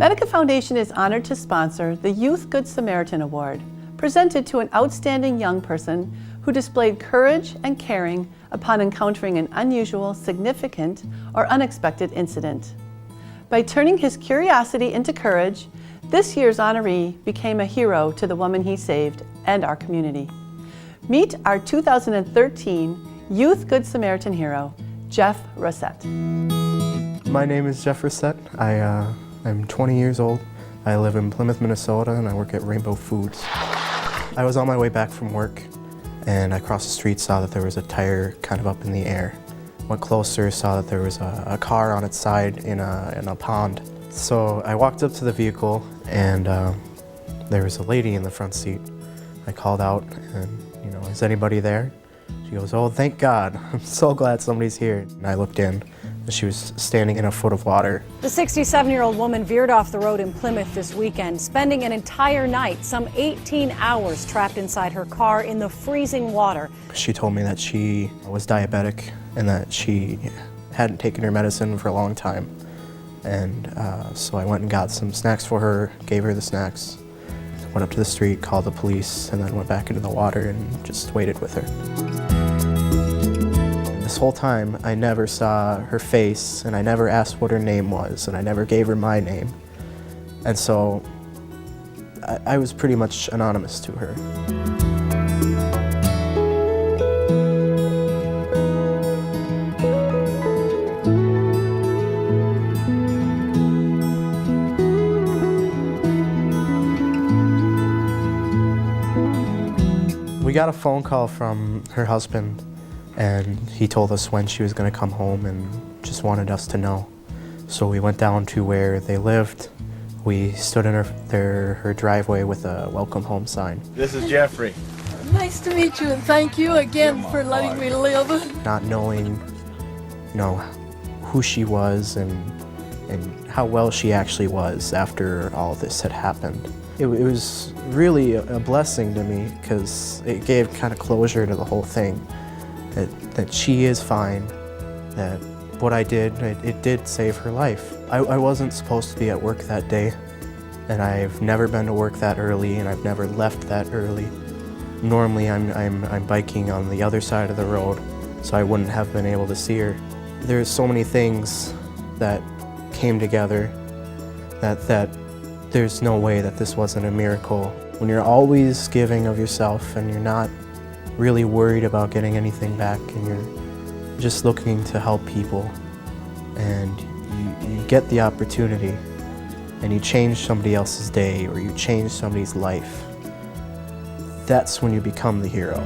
Medica Foundation is honored to sponsor the Youth Good Samaritan Award, presented to an outstanding young person who displayed courage and caring upon encountering an unusual, significant, or unexpected incident. By turning his curiosity into courage, this year's honoree became a hero to the woman he saved and our community. Meet our 2013 Youth Good Samaritan hero, Geoff Racette. My name is Geoff Racette. I'm 20 years old. I live in Plymouth, Minnesota, and I work at Rainbow Foods. I was on my way back from work, and I crossed the street, saw that there was a tire kind of up in the air. Went closer, saw that there was a car on its side in a pond. So I walked up to the vehicle, and there was a lady in the front seat. I called out, and, is anybody there? She goes, "Oh, thank God. I'm so glad somebody's here." And I looked in, and she was standing in a foot of water. The 67-year-old woman veered off the road in Plymouth this weekend, spending an entire night, some 18 hours, trapped inside her car in the freezing water. She told me that she was diabetic and that she hadn't taken her medicine for a long time. And so I went and got some snacks for her, gave her the snacks, went up to the street, called the police, and then went back into the water and just waited with her. This whole time, I never saw her face, and I never asked what her name was, and I never gave her my name. And so I was pretty much anonymous to her. We got a phone call from her husband, and he told us when she was going to come home and just wanted us to know. So we went down to where they lived. We stood in her driveway with a welcome home sign. This is Jeffrey. Nice to meet you, and thank you again for letting me live. Not knowing, who she was and how well she actually was after all this had happened. It was really a blessing to me because it gave kind of closure to the whole thing. That she is fine, that what I did, it did save her life. I wasn't supposed to be at work that day, and I've never been to work that early, and I've never left that early. Normally I'm biking on the other side of the road, so I wouldn't have been able to see her. There's so many things that came together that there's no way that this wasn't a miracle. When you're always giving of yourself and you're not really worried about getting anything back, and you're just looking to help people, and you get the opportunity and you change somebody else's day or you change somebody's life, that's when you become the hero.